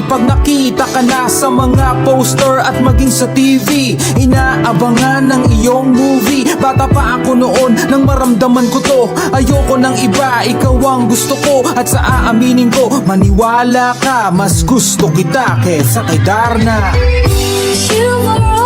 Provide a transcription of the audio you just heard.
Pag nakita ka na sa mga poster at maging sa TV, inaabangan ng iyong movie. Bata pa ako noon nang maramdaman ko to. Ayoko ng iba, ikaw ang gusto ko. At sa aaminin ko, maniwala ka, mas gusto kita kesa kay Darna. You were